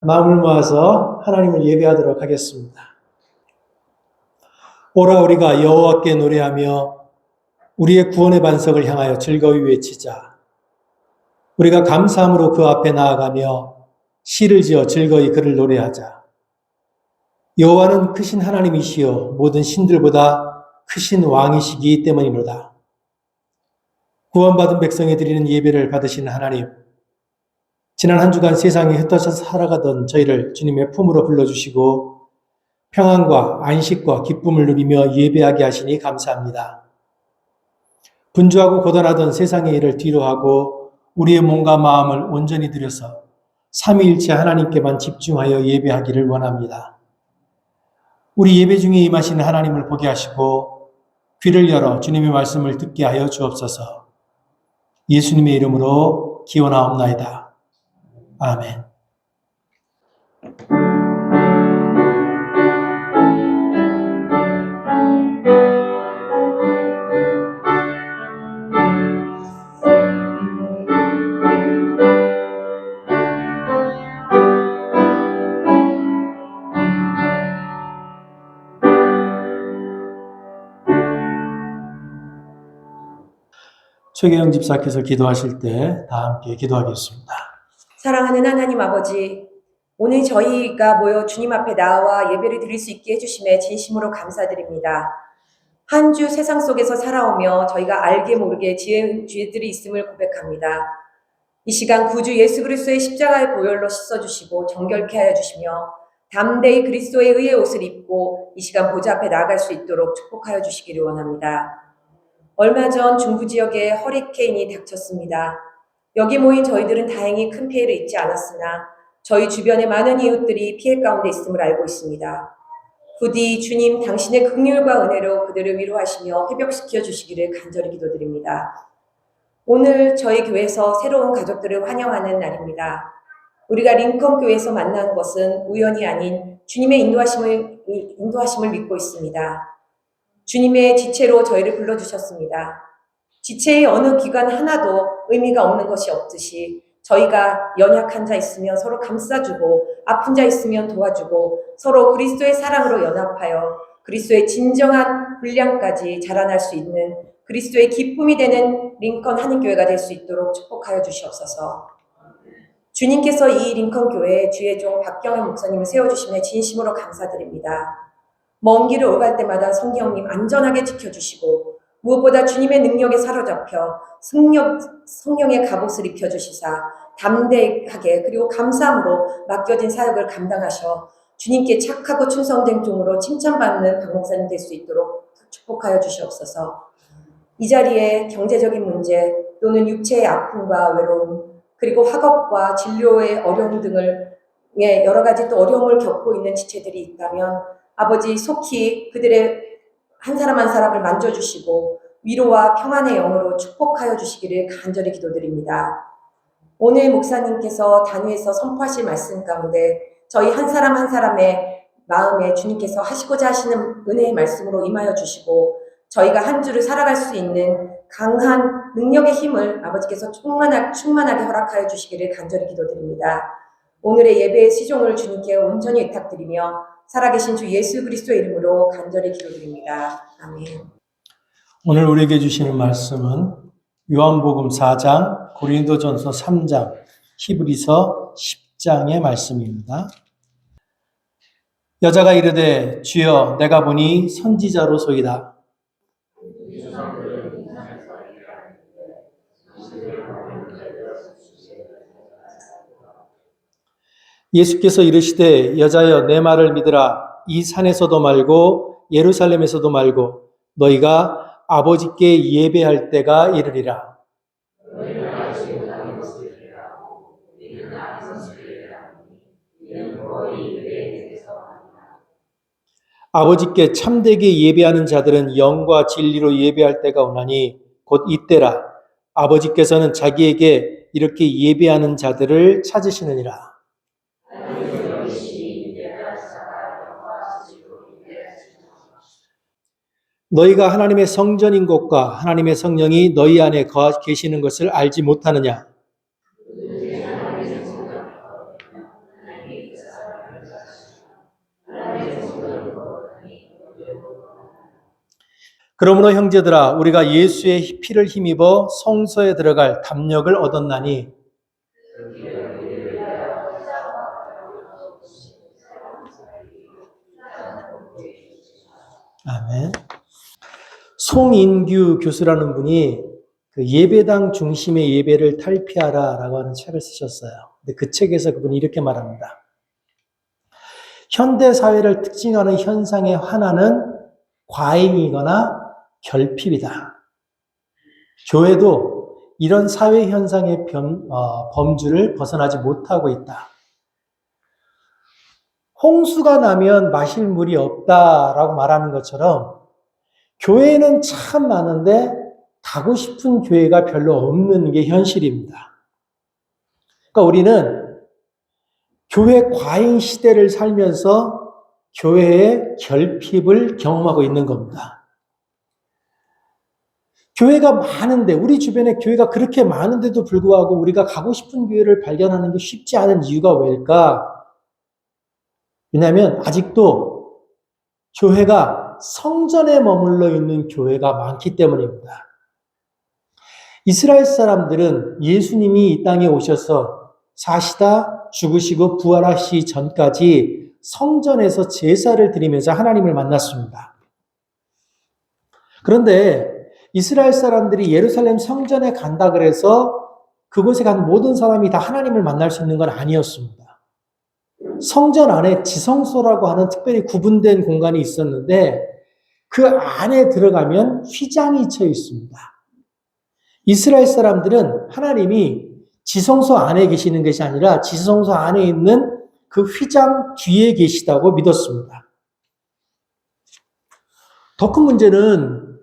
마음을 모아서 하나님을 예배하도록 하겠습니다. 오라 우리가 여호와께 노래하며 우리의 구원의 반석을 향하여 즐거이 외치자. 우리가 감사함으로 그 앞에 나아가며 시를 지어 즐거이 그를 노래하자. 여호와는 크신 하나님이시여 모든 신들보다 크신 왕이시기 때문이로다. 구원받은 백성이 드리는 예배를 받으신 하나님, 지난 한 주간 세상에 흩어져서 살아가던 저희를 주님의 품으로 불러주시고 평안과 안식과 기쁨을 누리며 예배하게 하시니 감사합니다. 분주하고 고단하던 세상의 일을 뒤로하고 우리의 몸과 마음을 온전히 들여서 삼위일체 하나님께만 집중하여 예배하기를 원합니다. 우리 예배 중에 임하시는 하나님을 보게 하시고 귀를 열어 주님의 말씀을 듣게 하여 주옵소서. 예수님의 이름으로 기원하옵나이다. 아멘. 최계영 집사께서 기도하실 때 다 함께 기도하겠습니다. 사랑하는 하나님 아버지, 오늘 저희가 모여 주님 앞에 나와 예배를 드릴 수 있게 해주심에 진심으로 감사드립니다. 한 주 세상 속에서 살아오며 저희가 알게 모르게 지은 죄들이 있음을 고백합니다. 이 시간 구주 예수 그리스도의 십자가의 보혈로 씻어주시고 정결케 하여 주시며 담대히 그리스도의 의의 옷을 입고 이 시간 보좌 앞에 나아갈 수 있도록 축복하여 주시기를 원합니다. 얼마 전 중부 지역에 허리케인이 닥쳤습니다. 여기 모인 저희들은 다행히 큰 피해를 입지 않았으나 저희 주변에 많은 이웃들이 피해 가운데 있음을 알고 있습니다. 부디 주님 당신의 긍휼과 은혜로 그들을 위로하시며 회복시켜 주시기를 간절히 기도드립니다. 오늘 저희 교회에서 새로운 가족들을 환영하는 날입니다. 우리가 링컨 교회에서 만난 것은 우연이 아닌 주님의 인도하심을 믿고 있습니다. 주님의 지체로 저희를 불러주셨습니다. 지체의 어느 기관 하나도 의미가 없는 것이 없듯이 저희가 연약한 자 있으면 서로 감싸주고 아픈 자 있으면 도와주고 서로 그리스도의 사랑으로 연합하여 그리스도의 진정한 분량까지 자라날 수 있는 그리스도의 기쁨이 되는 링컨 한인교회가 될 수 있도록 축복하여 주시옵소서. 주님께서 이 링컨 교회에 주의 종 박경현 목사님을 세워주심에 진심으로 감사드립니다. 먼 길을 오갈 때마다 성경님 안전하게 지켜주시고 무엇보다 주님의 능력에 사로잡혀 성령의 갑옷을 입혀주시사 담대하게 그리고 감사함으로 맡겨진 사역을 감당하셔 주님께 착하고 충성된 종으로 칭찬받는 박 목사님 될 수 있도록 축복하여 주시옵소서. 이 자리에 경제적인 문제 또는 육체의 아픔과 외로움 그리고 학업과 진료의 어려움 등을 여러 가지 또 어려움을 겪고 있는 지체들이 있다면 아버지 속히 그들의 한 사람 한 사람을 만져주시고 위로와 평안의 영으로 축복하여 주시기를 간절히 기도드립니다. 오늘 목사님께서 단위에서 선포하실 말씀 가운데 저희 한 사람 한 사람의 마음에 주님께서 하시고자 하시는 은혜의 말씀으로 임하여 주시고 저희가 한 주를 살아갈 수 있는 강한 능력의 힘을 아버지께서 충만하게 허락하여 주시기를 간절히 기도드립니다. 오늘의 예배의 시종을 주님께 온전히 의탁드리며 살아계신 주 예수 그리스도의 이름으로 간절히 기도드립니다. 아멘. 오늘 우리에게 주시는 말씀은 요한복음 4장, 고린도전서 3장, 히브리서 10장의 말씀입니다. 여자가 이르되 주여 내가 보니 선지자로소이다. 예수께서 이르시되 여자여 내 말을 믿으라. 이 산에서도 말고 예루살렘에서도 말고 너희가 아버지께 예배할 때가 이르리라. 아버지께 참되게 예배하는 자들은 영과 진리로 예배할 때가 오나니 곧 이때라. 아버지께서는 자기에게 이렇게 예배하는 자들을 찾으시느니라. 너희가 하나님의 성전인 것과 하나님의 성령이 너희 안에 계시는 것을 알지 못하느냐? 그러므로 형제들아 우리가 예수의 피를 힘입어 성소에 들어갈 담력을 얻었나니 아멘. 송인규 교수라는 분이 그 예배당 중심의 예배를 탈피하라라고 하는 책을 쓰셨어요. 근데 그 책에서 그분이 이렇게 말합니다. 현대 사회를 특징하는 현상의 하나는 과잉이거나 결핍이다. 교회도 이런 사회 현상의 범주를 벗어나지 못하고 있다. 홍수가 나면 마실 물이 없다라고 말하는 것처럼 교회는 참 많은데 가고 싶은 교회가 별로 없는 게 현실입니다. 그러니까 우리는 교회 과잉 시대를 살면서 교회의 결핍을 경험하고 있는 겁니다. 교회가 많은데, 우리 주변에 교회가 그렇게 많은데도 불구하고 우리가 가고 싶은 교회를 발견하는 게 쉽지 않은 이유가 왜일까? 왜냐하면 아직도 교회가 성전에 머물러 있는 교회가 많기 때문입니다. 이스라엘 사람들은 예수님이 이 땅에 오셔서 사시다 죽으시고 부활하시기 전까지 성전에서 제사를 드리면서 하나님을 만났습니다. 그런데 이스라엘 사람들이 예루살렘 성전에 간다 그래서 그곳에 간 모든 사람이 다 하나님을 만날 수 있는 건 아니었습니다. 성전 안에 지성소라고 하는 특별히 구분된 공간이 있었는데 그 안에 들어가면 휘장이 쳐 있습니다. 이스라엘 사람들은 하나님이 지성소 안에 계시는 것이 아니라 지성소 안에 있는 그 휘장 뒤에 계시다고 믿었습니다. 더 큰 문제는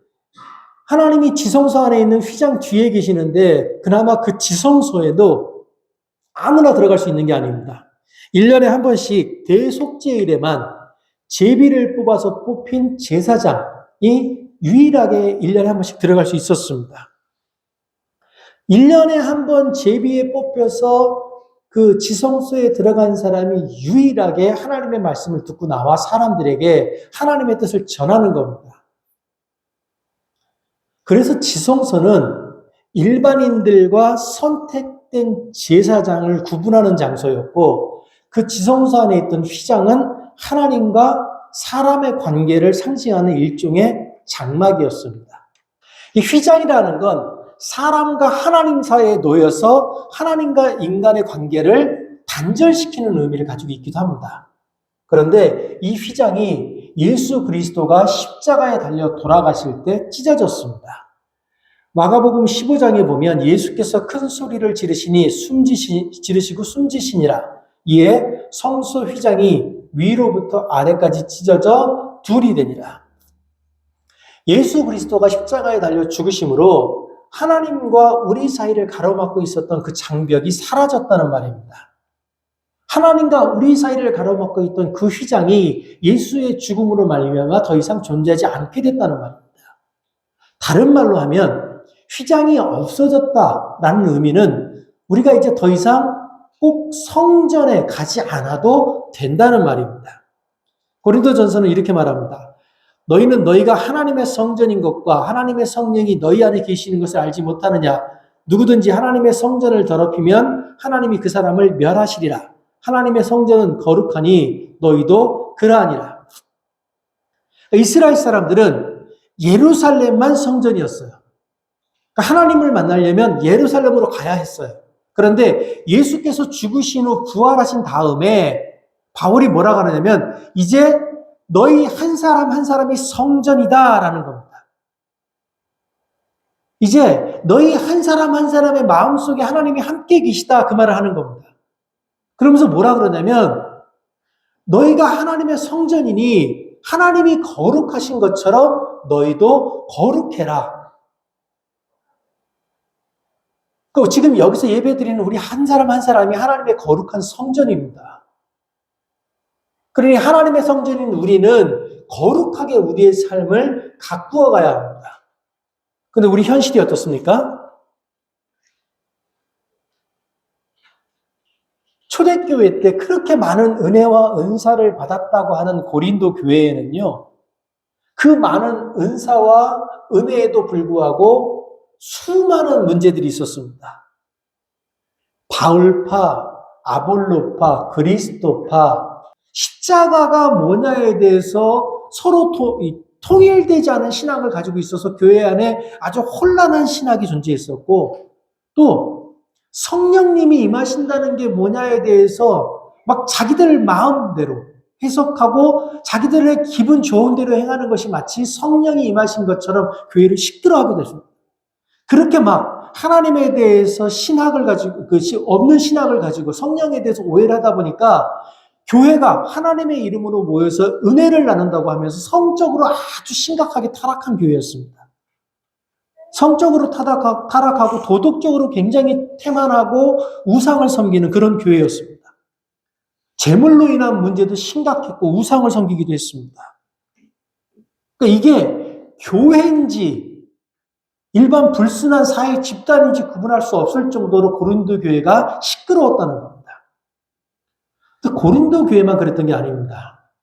하나님이 지성소 안에 있는 휘장 뒤에 계시는데 그나마 그 지성소에도 아무나 들어갈 수 있는 게 아닙니다. 1년에 한 번씩 대속죄일에만 제비를 뽑아서 뽑힌 제사장이 유일하게 1년에 한 번씩 들어갈 수 있었습니다. 1년에 한 번 제비에 뽑혀서 그 지성소에 들어간 사람이 유일하게 하나님의 말씀을 듣고 나와 사람들에게 하나님의 뜻을 전하는 겁니다. 그래서 지성소는 일반인들과 선택된 제사장을 구분하는 장소였고 그 지성소 안에 있던 휘장은 하나님과 사람의 관계를 상징하는 일종의 장막이었습니다. 이 휘장이라는 건 사람과 하나님 사이에 놓여서 하나님과 인간의 관계를 단절시키는 의미를 가지고 있기도 합니다. 그런데 이 휘장이 예수 그리스도가 십자가에 달려 돌아가실 때 찢어졌습니다. 마가복음 15장에 보면 예수께서 큰 소리를 지르시고 숨지시니라. 이에 성소 휘장이 위로부터 아래까지 찢어져 둘이 되니라. 예수 그리스도가 십자가에 달려 죽으심으로 하나님과 우리 사이를 가로막고 있었던 그 장벽이 사라졌다는 말입니다. 하나님과 우리 사이를 가로막고 있던 그 휘장이 예수의 죽음으로 말미암아 더 이상 존재하지 않게 됐다는 말입니다. 다른 말로 하면 휘장이 없어졌다라는 의미는 우리가 이제 더 이상 꼭 성전에 가지 않아도 된다는 말입니다. 고린도전서는 이렇게 말합니다. 너희는 너희가 하나님의 성전인 것과 하나님의 성령이 너희 안에 계시는 것을 알지 못하느냐? 누구든지 하나님의 성전을 더럽히면 하나님이 그 사람을 멸하시리라. 하나님의 성전은 거룩하니 너희도 그러하니라. 이스라엘 사람들은 예루살렘만 성전이었어요. 하나님을 만나려면 예루살렘으로 가야 했어요. 그런데 예수께서 죽으신 후 부활하신 다음에 바울이 뭐라고 하냐면 이제 너희 한 사람 한 사람이 성전이다라는 겁니다. 이제 너희 한 사람 한 사람의 마음속에 하나님이 함께 계시다 그 말을 하는 겁니다. 그러면서 뭐라 그러냐면 너희가 하나님의 성전이니 하나님이 거룩하신 것처럼 너희도 거룩해라. 지금 여기서 예배드리는 우리 한 사람 한 사람이 하나님의 거룩한 성전입니다. 그러니 하나님의 성전인 우리는 거룩하게 우리의 삶을 가꾸어 가야 합니다. 근데 우리 현실이 어떻습니까? 초대교회 때 그렇게 많은 은혜와 은사를 받았다고 하는 고린도 교회에는요, 그 많은 은사와 은혜에도 불구하고 수많은 문제들이 있었습니다. 바울파, 아볼로파, 그리스도파, 십자가가 뭐냐에 대해서 서로 통일되지 않은 신앙을 가지고 있어서 교회 안에 아주 혼란한 신학이 존재했었고, 또 성령님이 임하신다는 게 뭐냐에 대해서 막 자기들 마음대로 해석하고 자기들의 기분 좋은 대로 행하는 것이 마치 성령이 임하신 것처럼 교회를 시끄러워하게 됐습니다. 그렇게 막 하나님에 대해서 신학을 가지고, 없는 신학을 가지고 성령에 대해서 오해를 하다 보니까 교회가 하나님의 이름으로 모여서 은혜를 나눈다고 하면서 성적으로 아주 심각하게 타락한 교회였습니다. 성적으로 타락하고 도덕적으로 굉장히 태만하고 우상을 섬기는 그런 교회였습니다. 재물로 인한 문제도 심각했고 우상을 섬기기도 했습니다. 그러니까 이게 교회인지 일반 불순한 사회 집단인지 구분할 수 없을 정도로 고린도 교회가 시끄러웠다는 겁니다. 고린도 교회만 그랬던 게 아닙니다.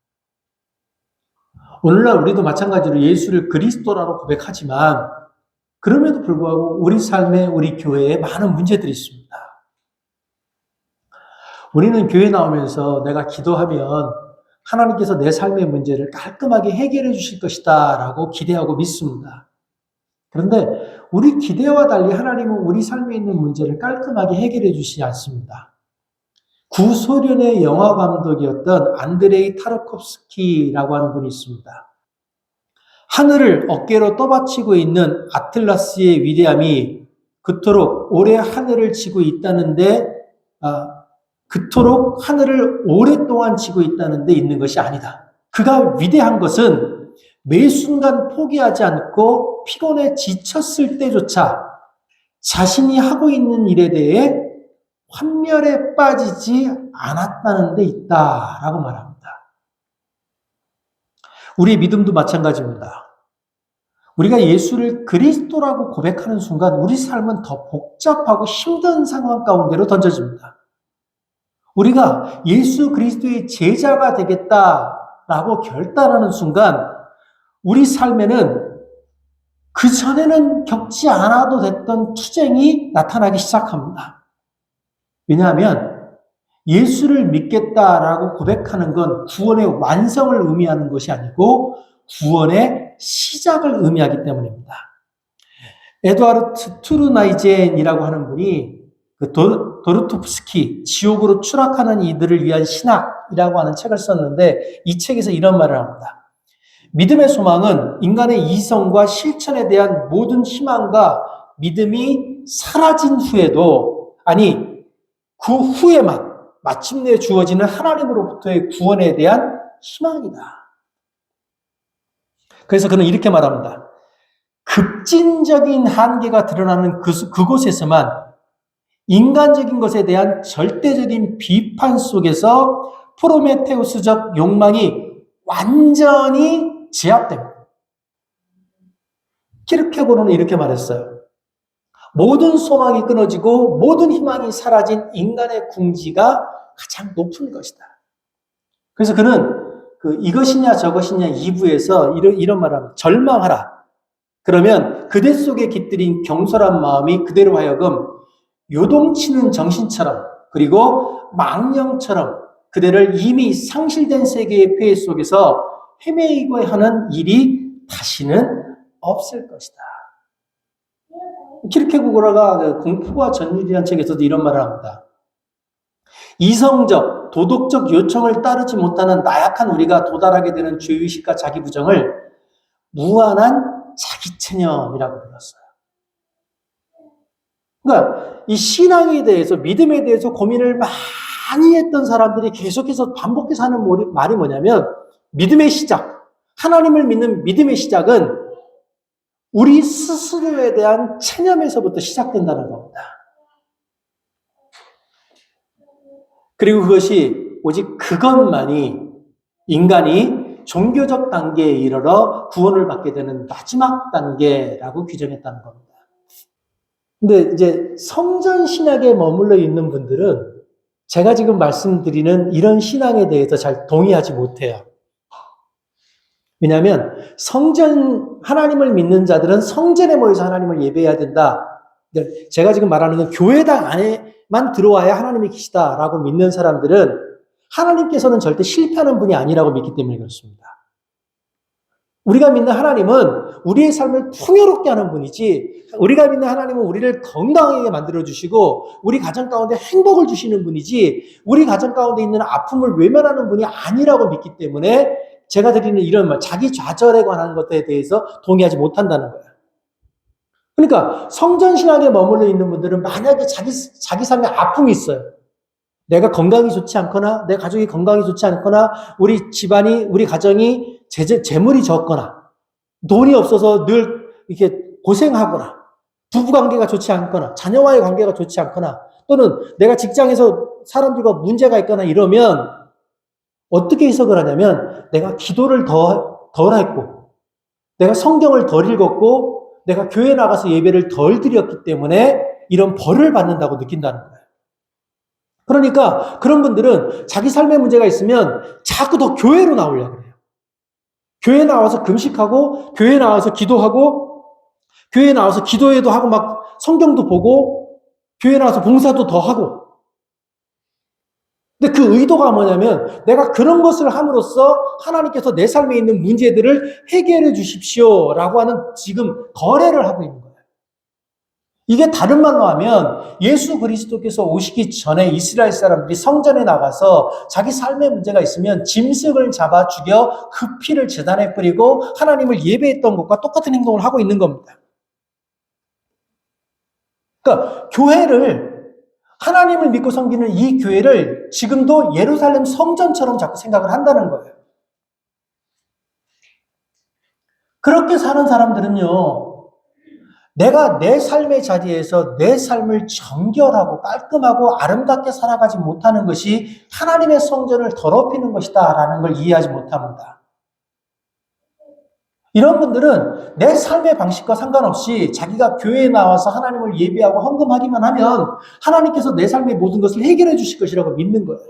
오늘날 우리도 마찬가지로 예수를 그리스도라고 고백하지만 그럼에도 불구하고 우리 삶에 우리 교회에 많은 문제들이 있습니다. 우리는 교회 나오면서 내가 기도하면 하나님께서 내 삶의 문제를 깔끔하게 해결해 주실 것이다 라고 기대하고 믿습니다. 그런데 우리 기대와 달리 하나님은 우리 삶에 있는 문제를 깔끔하게 해결해 주시지 않습니다. 구소련의 영화 감독이었던 안드레이 타르코프스키라고 하는 분이 있습니다. 하늘을 어깨로 떠받치고 있는 아틀라스의 위대함이 그토록 오래 하늘을 지고 있다는데, 그토록 하늘을 오랫동안 지고 있다는 데 있는 것이 아니다. 그가 위대한 것은 매 순간 포기하지 않고 피곤에 지쳤을 때조차 자신이 하고 있는 일에 대해 환멸에 빠지지 않았다는 데 있다라고 말합니다. 우리의 믿음도 마찬가지입니다. 우리가 예수를 그리스도라고 고백하는 순간 우리 삶은 더 복잡하고 힘든 상황 가운데로 던져집니다. 우리가 예수 그리스도의 제자가 되겠다라고 결단하는 순간 우리 삶에는 그전에는 겪지 않아도 됐던 투쟁이 나타나기 시작합니다. 왜냐하면 예수를 믿겠다라고 고백하는 건 구원의 완성을 의미하는 것이 아니고 구원의 시작을 의미하기 때문입니다. 에드와르트 투르나이젠이라고 하는 분이 도르토프스키 지옥으로 추락하는 이들을 위한 신학이라고 하는 책을 썼는데 이 책에서 이런 말을 합니다. 믿음의 소망은 인간의 이성과 실천에 대한 모든 희망과 믿음이 사라진 후에도, 아니 그 후에만 마침내 주어지는 하나님으로부터의 구원에 대한 희망이다. 그래서 그는 이렇게 말합니다. 급진적인 한계가 드러나는 그곳에서만 인간적인 것에 대한 절대적인 비판 속에서 프로메테우스적 욕망이 완전히 제압됩니다. 키르케고르는 이렇게 말했어요. 모든 소망이 끊어지고 모든 희망이 사라진 인간의 궁지가 가장 높은 것이다. 그래서 그는 이것이냐 저것이냐 2부에서 이런 말을 합니다. 절망하라. 그러면 그대 속에 깃들인 경솔한 마음이 그대로 하여금 요동치는 정신처럼 그리고 망령처럼 그대를 이미 상실된 세계의 폐해 속에서 헤매이고 하는 일이 다시는 없을 것이다. 키르케고르가 공포와 전율이라는 책에서도 이런 말을 합니다. 이성적, 도덕적 요청을 따르지 못하는 나약한 우리가 도달하게 되는 죄의식과 자기 부정을 무한한 자기 체념이라고 불렀어요. 그러니까 이 신앙에 대해서, 믿음에 대해서 고민을 많이 했던 사람들이 계속해서 반복해서 하는 말이 뭐냐면 믿음의 시작, 하나님을 믿는 믿음의 시작은 우리 스스로에 대한 체념에서부터 시작된다는 겁니다. 그리고 그것이 오직 그것만이 인간이 종교적 단계에 이르러 구원을 받게 되는 마지막 단계라고 규정했다는 겁니다. 근데 이제 성전 신학에 머물러 있는 분들은 제가 지금 말씀드리는 이런 신앙에 대해서 잘 동의하지 못해요. 왜냐하면 하나님을 믿는 자들은 성전에 모여서 하나님을 예배해야 된다. 제가 지금 말하는 건 교회당 안에만 들어와야 하나님이 계시다라고 믿는 사람들은 하나님께서는 절대 실패하는 분이 아니라고 믿기 때문에 그렇습니다. 우리가 믿는 하나님은 우리의 삶을 풍요롭게 하는 분이지, 우리가 믿는 하나님은 우리를 건강하게 만들어주시고 우리 가정 가운데 행복을 주시는 분이지, 우리 가정 가운데 있는 아픔을 외면하는 분이 아니라고 믿기 때문에 제가 드리는 이런 말, 자기 좌절에 관한 것에 대해서 동의하지 못한다는 거예요. 그러니까 성전신앙에 머물러 있는 분들은 만약에 자기 삶에 아픔이 있어요. 내가 건강이 좋지 않거나 내 가족이 건강이 좋지 않거나 우리 집안이, 우리 가정이 재물이 적거나 돈이 없어서 늘 이렇게 고생하거나 부부관계가 좋지 않거나 자녀와의 관계가 좋지 않거나 또는 내가 직장에서 사람들과 문제가 있거나 이러면 어떻게 해석을 하냐면 내가 기도를 덜 했고 내가 성경을 덜 읽었고 내가 교회 나가서 예배를 덜 드렸기 때문에 이런 벌을 받는다고 느낀다는 거예요. 그러니까 그런 분들은 자기 삶에 문제가 있으면 자꾸 더 교회로 나오려고 그래요. 교회 나와서 금식하고 교회 나와서 기도하고 교회 나와서 기도회도 하고 막 성경도 보고 교회 나와서 봉사도 더 하고. 근데 그 의도가 뭐냐면 내가 그런 것을 함으로써 하나님께서 내 삶에 있는 문제들을 해결해 주십시오라고 하는 지금 거래를 하고 있는 거예요. 이게 다른 말로 하면 예수 그리스도께서 오시기 전에 이스라엘 사람들이 성전에 나가서 자기 삶의 문제가 있으면 짐승을 잡아 죽여 그 피를 제단에 뿌리고 하나님을 예배했던 것과 똑같은 행동을 하고 있는 겁니다. 그러니까 하나님을 믿고 섬기는 이 교회를 지금도 예루살렘 성전처럼 자꾸 생각을 한다는 거예요. 그렇게 사는 사람들은요, 내가 내 삶의 자리에서 내 삶을 정결하고 깔끔하고 아름답게 살아가지 못하는 것이 하나님의 성전을 더럽히는 것이다 라는 걸 이해하지 못합니다. 이런 분들은 내 삶의 방식과 상관없이 자기가 교회에 나와서 하나님을 예배하고 헌금하기만 하면 하나님께서 내 삶의 모든 것을 해결해 주실 것이라고 믿는 거예요.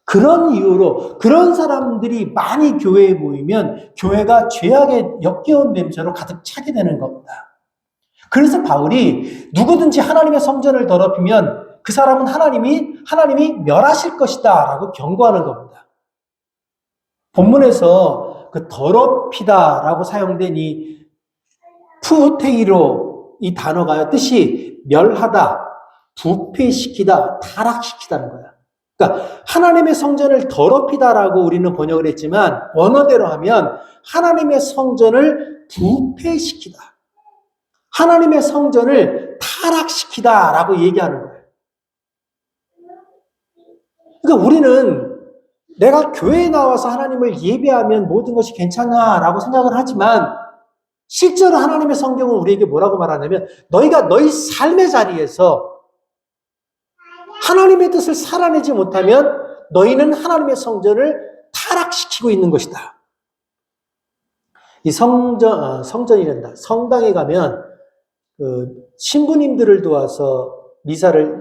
그런 이유로 그런 사람들이 많이 교회에 모이면 교회가 죄악의 역겨운 냄새로 가득 차게 되는 겁니다. 그래서 바울이 누구든지 하나님의 성전을 더럽히면 그 사람은 하나님이 멸하실 것이다 라고 경고하는 겁니다. 본문에서 그 더럽히다라고 사용된 이 푸테이로 이 단어가 뜻이 멸하다, 부패시키다, 타락시키다는 거야. 그러니까 하나님의 성전을 더럽히다라고 우리는 번역을 했지만 원어대로 하면 하나님의 성전을 부패시키다. 하나님의 성전을 타락시키다라고 얘기하는 거예요. 그러니까 우리는 내가 교회에 나와서 하나님을 예배하면 모든 것이 괜찮아라고 생각을 하지만 실제로 하나님의 성경은 우리에게 뭐라고 말하냐면 너희가 너희 삶의 자리에서 하나님의 뜻을 살아내지 못하면 너희는 하나님의 성전을 타락시키고 있는 것이다. 이 성전이란다. 성당에 가면 신부님들을 도와서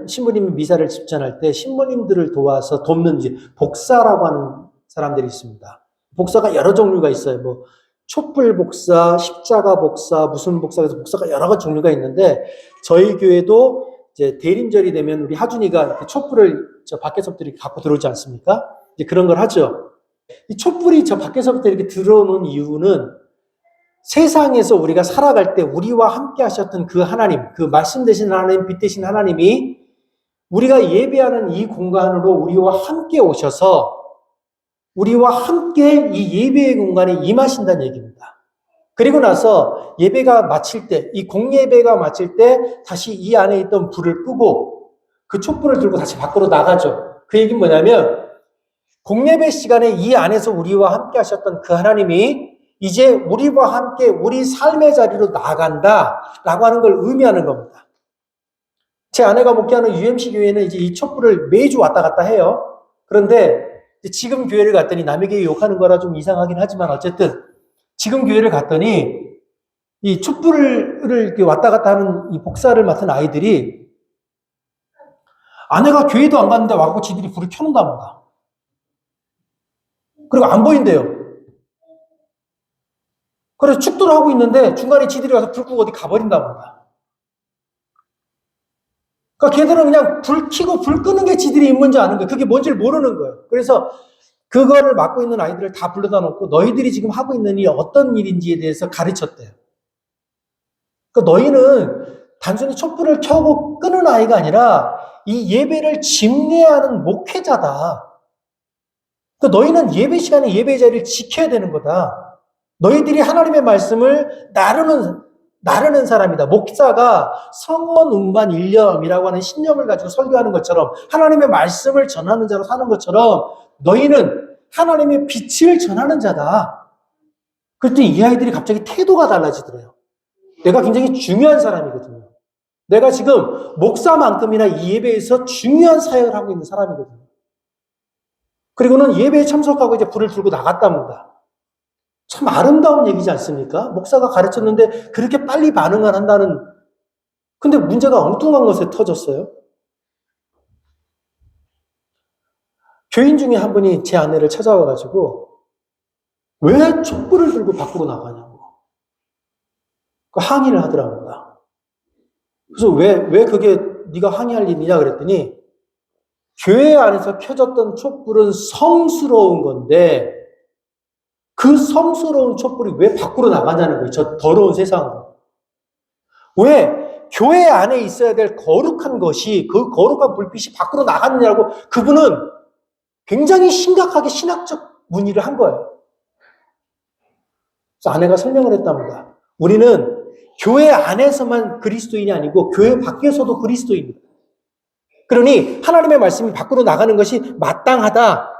신부님이 미사를 집전할 때 신부님들을 도와서 돕는 이제 복사라고 하는 사람들이 있습니다. 복사가 여러 종류가 있어요. 뭐 촛불 복사, 십자가 복사, 무슨 복사, 그래서 복사가 여러 가지 종류가 있는데 저희 교회도 이제 대림절이 되면 우리 하준이가 이렇게 촛불을 저 밖에서부터 이렇게 갖고 들어오지 않습니까? 이제 그런 걸 하죠. 이 촛불이 저 밖에서부터 이렇게 들어오는 이유는 세상에서 우리가 살아갈 때 우리와 함께 하셨던 그 하나님, 그 말씀 되신 하나님, 빛 되신 하나님이 우리가 예배하는 이 공간으로 우리와 함께 오셔서 우리와 함께 이 예배의 공간에 임하신다는 얘기입니다. 그리고 나서 예배가 마칠 때, 이 공예배가 마칠 때 다시 이 안에 있던 불을 끄고 그 촛불을 들고 다시 밖으로 나가죠. 그 얘기는 뭐냐면 공예배 시간에 이 안에서 우리와 함께 하셨던 그 하나님이 이제 우리와 함께 우리 삶의 자리로 나아간다라고 하는 걸 의미하는 겁니다. 제 아내가 목회하는 UMC 교회는 이제 이 촛불을 매주 왔다 갔다 해요. 그런데 지금 교회를 갔더니 남의 교회 욕하는 거라 좀 이상하긴 하지만 어쨌든 지금 교회를 갔더니 이 촛불을 이렇게 왔다 갔다 하는 이 복사를 맡은 아이들이 아내가 교회도 안 갔는데 와갖고 지들이 불을 켜놓는답니다. 그리고 안 보인대요. 그래서 축도를 하고 있는데 중간에 지들이 가서 불 끄고 어디 가버린답니다. 그러니까 걔들은 그냥 불 켜고 불 끄는 게 지들이 임무인 줄 아는 거예요. 그게 뭔지를 모르는 거예요. 그래서 그거를 맡고 있는 아이들을 다 불러다 놓고 너희들이 지금 하고 있는 일이 어떤 일인지에 대해서 가르쳤대요. 그러니까 너희는 단순히 촛불을 켜고 끄는 아이가 아니라 이 예배를 집례하는 목회자다. 그러니까 너희는 예배 시간에 예배 자리를 지켜야 되는 거다. 너희들이 하나님의 말씀을 나르는 사람이다. 목사가 성원 운반 일념이라고 하는 신념을 가지고 설교하는 것처럼 하나님의 말씀을 전하는 자로 사는 것처럼 너희는 하나님의 빛을 전하는 자다. 그랬더니 이 아이들이 갑자기 태도가 달라지더래요. 내가 굉장히 중요한 사람이거든요. 내가 지금 목사만큼이나 이 예배에서 중요한 사역을 하고 있는 사람이거든요. 그리고는 예배에 참석하고 이제 불을 들고 나갔답니다. 참 아름다운 얘기지 않습니까? 목사가 가르쳤는데 그렇게 빨리 반응을 한다는. 근데 문제가 엉뚱한 것에 터졌어요. 교인 중에 한 분이 제 아내를 찾아와가지고 왜 촛불을 들고 밖으로 나가냐고 항의를 하더랍니다. 그래서 왜 그게 네가 항의할 일이냐 그랬더니 교회 안에서 켜졌던 촛불은 성스러운 건데 그 성스러운 촛불이 왜 밖으로 나가냐는 거예요. 저 더러운 세상으로. 왜 교회 안에 있어야 될 거룩한 것이 그 거룩한 불빛이 밖으로 나갔느냐고 그분은 굉장히 심각하게 신학적 문의를 한 거예요. 그래서 아내가 설명을 했답니다. 우리는 교회 안에서만 그리스도인이 아니고 교회 밖에서도 그리스도인입니다. 그러니 하나님의 말씀이 밖으로 나가는 것이 마땅하다.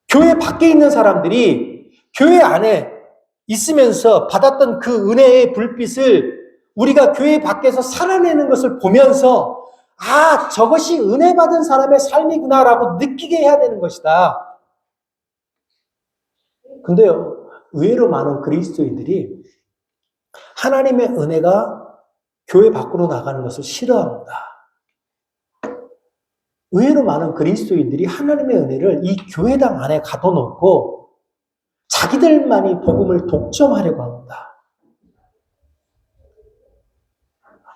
교회 밖에 있는 사람들이 교회 안에 있으면서 받았던 그 은혜의 불빛을 우리가 교회 밖에서 살아내는 것을 보면서 아, 저것이 은혜 받은 사람의 삶이구나라고 느끼게 해야 되는 것이다. 근데요, 의외로 많은 그리스도인들이 하나님의 은혜가 교회 밖으로 나가는 것을 싫어합니다. 의외로 많은 그리스도인들이 하나님의 은혜를 이 교회당 안에 가둬놓고 자기들만이 복음을 독점하려고 합니다.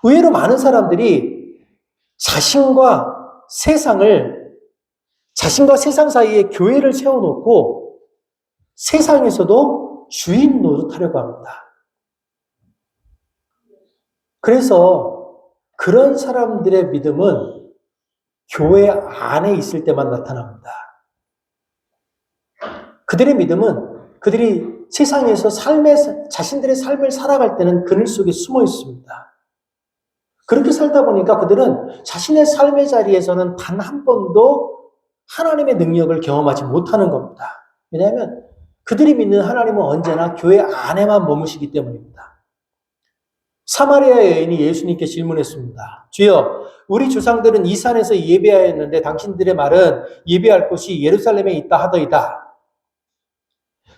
의외로 많은 사람들이 자신과 세상 사이에 교회를 세워놓고 세상에서도 주인 노릇하려고 합니다. 그래서 그런 사람들의 믿음은 교회 안에 있을 때만 나타납니다. 그들의 믿음은 그들이 세상에서 자신들의 삶을 살아갈 때는 그늘 속에 숨어 있습니다. 그렇게 살다 보니까 그들은 자신의 삶의 자리에서는 단 한 번도 하나님의 능력을 경험하지 못하는 겁니다. 왜냐하면 그들이 믿는 하나님은 언제나 교회 안에만 머무시기 때문입니다. 사마리아 여인이 예수님께 질문했습니다. 주여, 우리 조상들은 이 산에서 예배하였는데 당신들의 말은 예배할 곳이 예루살렘에 있다 하더이다.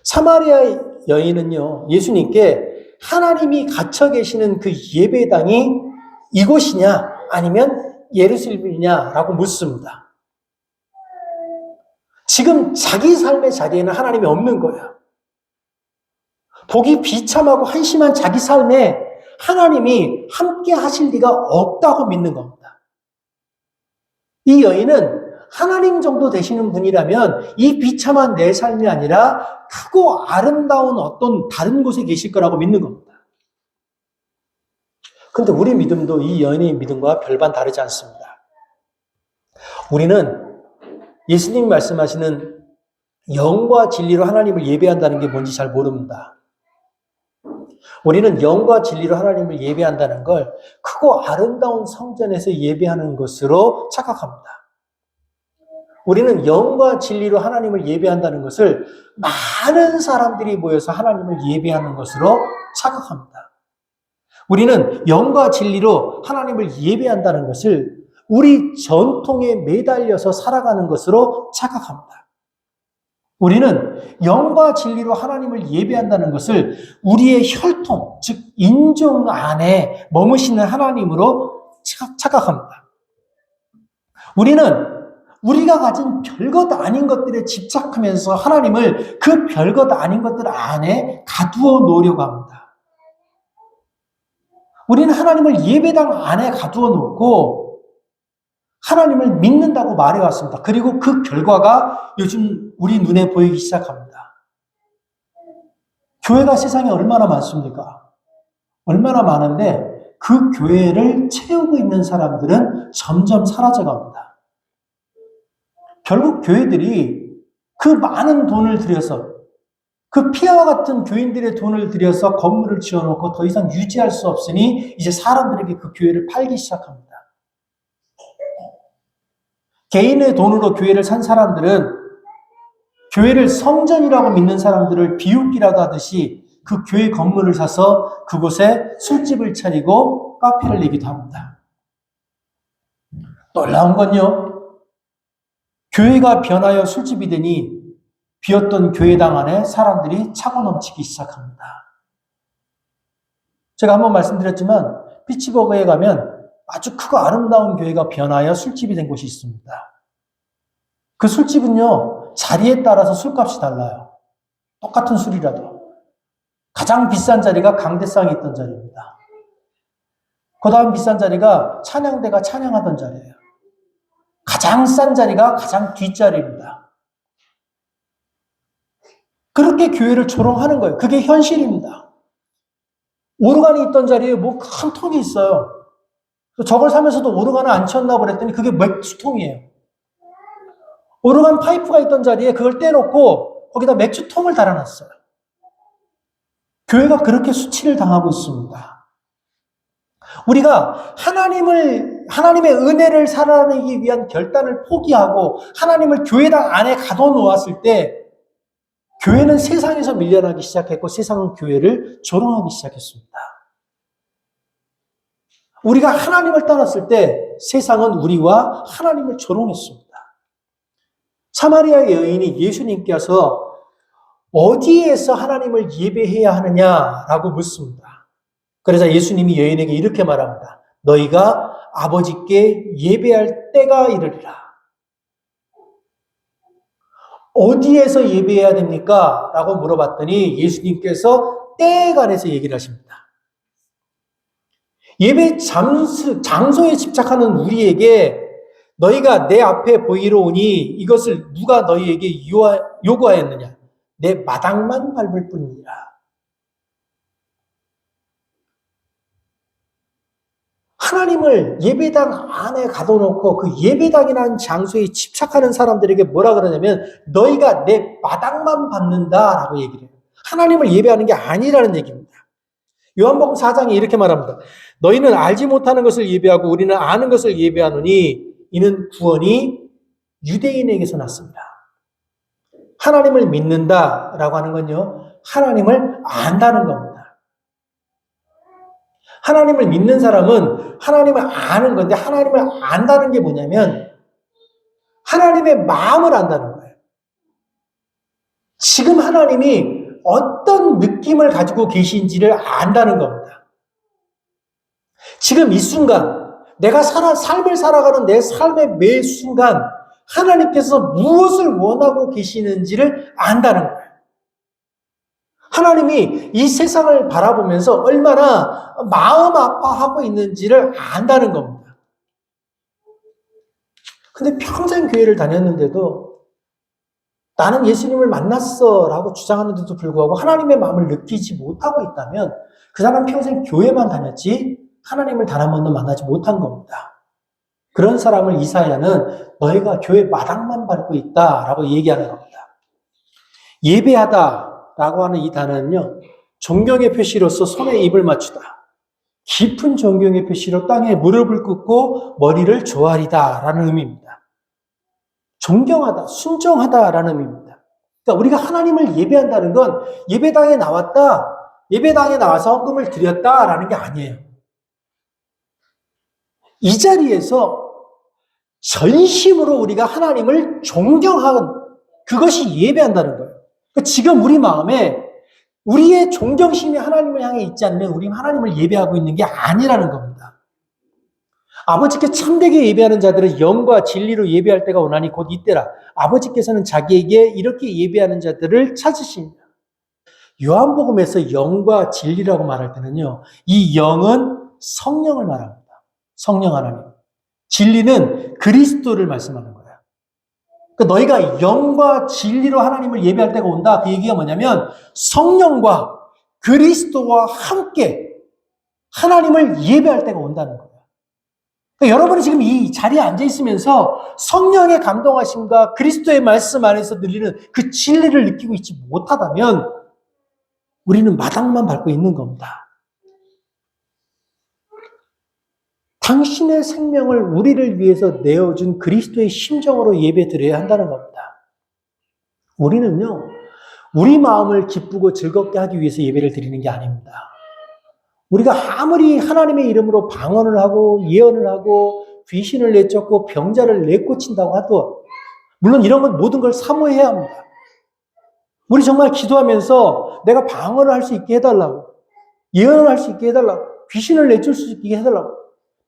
사마리아 여인은요, 예수님께 하나님이 갇혀 계시는 그 예배당이 이곳이냐 아니면 예루살렘이냐라고 묻습니다. 지금 자기 삶의 자리에는 하나님이 없는 거예요. 보기 비참하고 한심한 자기 삶에 하나님이 함께 하실 리가 없다고 믿는 겁니다. 이 여인은 하나님 정도 되시는 분이라면 이 비참한 내 삶이 아니라 크고 아름다운 어떤 다른 곳에 계실 거라고 믿는 겁니다. 그런데 우리 믿음도 이 여인의 믿음과 별반 다르지 않습니다. 우리는 예수님이 말씀하시는 영과 진리로 하나님을 예배한다는 게 뭔지 잘 모릅니다. 우리는 영과 진리로 하나님을 예배한다는 걸 크고 아름다운 성전에서 예배하는 것으로 착각합니다. 우리는 영과 진리로 하나님을 예배한다는 것을 많은 사람들이 모여서 하나님을 예배하는 것으로 착각합니다. 우리는 영과 진리로 하나님을 예배한다는 것을 우리 전통에 매달려서 살아가는 것으로 착각합니다. 우리는 영과 진리로 하나님을 예배한다는 것을 우리의 혈통, 즉 인종 안에 머무시는 하나님으로 착각합니다. 우리는 우리가 가진 별것 아닌 것들에 집착하면서 하나님을 그 별것 아닌 것들 안에 가두어 놓으려고 합니다. 우리는 하나님을 예배당 안에 가두어 놓고 하나님을 믿는다고 말해왔습니다. 그리고 그 결과가 요즘 우리 눈에 보이기 시작합니다. 교회가 세상에 얼마나 많습니까? 얼마나 많은데 그 교회를 채우고 있는 사람들은 점점 사라져갑니다. 결국 교회들이 그 많은 돈을 들여서 그 피아와 같은 교인들의 돈을 들여서 건물을 지어놓고 더 이상 유지할 수 없으니 이제 사람들에게 그 교회를 팔기 시작합니다. 개인의 돈으로 교회를 산 사람들은 교회를 성전이라고 믿는 사람들을 비웃기라도 하듯이 그 교회 건물을 사서 그곳에 술집을 차리고 카페를 내기도 합니다. 놀라운 건요, 교회가 변하여 술집이 되니 비었던 교회당 안에 사람들이 차고 넘치기 시작합니다. 제가 한번 말씀드렸지만 피츠버그에 가면 아주 크고 아름다운 교회가 변하여 술집이 된 곳이 있습니다. 그 술집은요, 자리에 따라서 술값이 달라요. 똑같은 술이라도. 가장 비싼 자리가 강대상이 있던 자리입니다. 그 다음 비싼 자리가 찬양대가 찬양하던 자리예요. 가장 싼 자리가 가장 뒷자리입니다. 그렇게 교회를 조롱하는 거예요. 그게 현실입니다. 오르간이 있던 자리에 뭐 큰 통이 있어요. 저걸 사면서도 오르간을 안 쳤나 그랬더니 그게 맥주통이에요. 오르간 파이프가 있던 자리에 그걸 떼놓고 거기다 맥주통을 달아놨어요. 교회가 그렇게 수치를 당하고 있습니다. 우리가 하나님의 은혜를 살아내기 위한 결단을 포기하고 하나님을 교회당 안에 가둬놓았을 때 교회는 세상에서 밀려나기 시작했고 세상은 교회를 조롱하기 시작했습니다. 우리가 하나님을 떠났을 때 세상은 우리와 하나님을 조롱했습니다. 사마리아 여인이 예수님께서 어디에서 하나님을 예배해야 하느냐라고 묻습니다. 그러자 예수님이 여인에게 이렇게 말합니다. 너희가 아버지께 예배할 때가 이르리라. 어디에서 예배해야 됩니까? 라고 물어봤더니 예수님께서 때에 관해서 얘기를 하십니다. 예배 장소에 집착하는 우리에게 너희가 내 앞에 보이러 오니 이것을 누가 너희에게 요구하였느냐? 내 마당만 밟을 뿐이니라. 하나님을 예배당 안에 가둬놓고 그 예배당이라는 장소에 집착하는 사람들에게 뭐라 그러냐면 너희가 내 마당만 밟는다라고 얘기를 해요. 하나님을 예배하는 게 아니라는 얘기입니다. 요한복음 4장에 이렇게 말합니다. 너희는 알지 못하는 것을 예배하고 우리는 아는 것을 예배하노니 이는 구원이 유대인에게서 났습니다. 하나님을 믿는다라고 하는 건요, 하나님을 안다는 겁니다. 하나님을 믿는 사람은 하나님을 아는 건데 하나님을 안다는 게 뭐냐면 하나님의 마음을 안다는 거예요. 지금 하나님이 어떤 느낌을 가지고 계신지를 안다는 겁니다. 지금 이 순간 내가 삶을 살아가는 내 삶의 매 순간 하나님께서 무엇을 원하고 계시는지를 안다는 거예요. 하나님이 이 세상을 바라보면서 얼마나 마음 아파하고 있는지를 안다는 겁니다. 근데 평생 교회를 다녔는데도 나는 예수님을 만났어 라고 주장하는데도 불구하고 하나님의 마음을 느끼지 못하고 있다면 그 사람 평생 교회만 다녔지 하나님을 단 한 번도 만나지 못한 겁니다. 그런 사람을 이사야는 너희가 교회 마당만 밟고 있다라고 얘기하는 겁니다. 예배하다라고 하는 이 단어는요, 존경의 표시로서 손에 입을 맞추다, 깊은 존경의 표시로 땅에 무릎을 꿇고 머리를 조아리다라는 의미입니다. 존경하다, 순종하다라는 의미입니다. 그러니까 우리가 하나님을 예배한다는 건 예배당에 나왔다, 예배당에 나와서 헌금을 드렸다라는 게 아니에요. 이 자리에서 전심으로 우리가 하나님을 존경하는 그것이 예배한다는 거예요. 그러니까 지금 우리 마음에 우리의 존경심이 하나님을 향해 있지 않으면 우리는 하나님을 예배하고 있는 게 아니라는 겁니다. 아버지께 참되게 예배하는 자들은 영과 진리로 예배할 때가 오나니 곧 이때라. 아버지께서는 자기에게 이렇게 예배하는 자들을 찾으십니다. 요한복음에서 영과 진리라고 말할 때는요, 이 영은 성령을 말합니다. 성령 하나님. 진리는 그리스도를 말씀하는 거예요. 그러니까 너희가 영과 진리로 하나님을 예배할 때가 온다. 그 얘기가 뭐냐면 성령과 그리스도와 함께 하나님을 예배할 때가 온다는 거예요. 그러니까 여러분이 지금 이 자리에 앉아 있으면서 성령의 감동하심과 그리스도의 말씀 안에서 들리는 그 진리를 느끼고 있지 못하다면 우리는 마당만 밟고 있는 겁니다. 당신의 생명을 우리를 위해서 내어준 그리스도의 심정으로 예배 드려야 한다는 겁니다. 우리는요, 우리 마음을 기쁘고 즐겁게 하기 위해서 예배를 드리는 게 아닙니다. 우리가 아무리 하나님의 이름으로 방언을 하고 예언을 하고 귀신을 내쫓고 병자를 내고친다고 해도 물론 이런 건 모든 걸 사모해야 합니다. 우리 정말 기도하면서 내가 방언을 할 수 있게 해달라고, 예언을 할 수 있게 해달라고, 귀신을 내줄 수 있게 해달라고,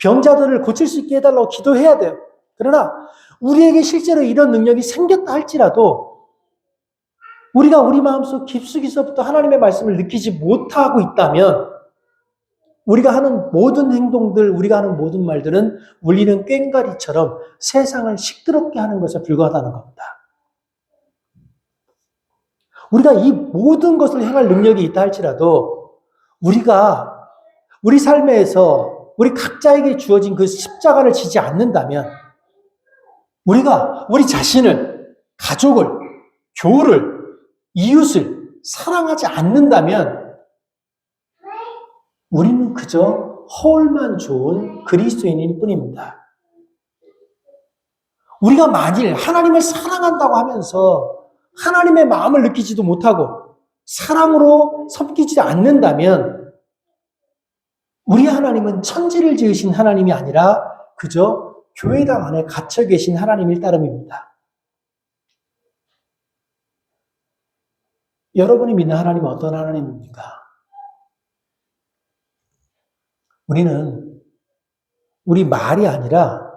병자들을 고칠 수 있게 해달라고 기도해야 돼요. 그러나 우리에게 실제로 이런 능력이 생겼다 할지라도 우리가 우리 마음속 깊숙이서부터 하나님의 말씀을 느끼지 못하고 있다면 우리가 하는 모든 행동들, 우리가 하는 모든 말들은 울리는 꽹과리처럼 세상을 시끄럽게 하는 것에 불과하다는 겁니다. 우리가 이 모든 것을 행할 능력이 있다 할지라도 우리가 우리 삶에서 우리 각자에게 주어진 그 십자가를 지지 않는다면 우리가 우리 자신을, 가족을, 교우를, 이웃을 사랑하지 않는다면 우리는 그저 허울만 좋은 그리스도인일 뿐입니다. 우리가 만일 하나님을 사랑한다고 하면서 하나님의 마음을 느끼지도 못하고 사랑으로 섬기지 않는다면 우리 하나님은 천지를 지으신 하나님이 아니라 그저 교회당 안에 갇혀 계신 하나님일 따름입니다. 여러분이 믿는 하나님은 어떤 하나님입니까? 우리는 우리 말이 아니라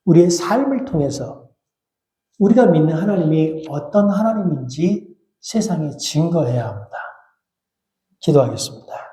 우리의 삶을 통해서 우리가 믿는 하나님이 어떤 하나님인지 세상에 증거해야 합니다. 기도하겠습니다.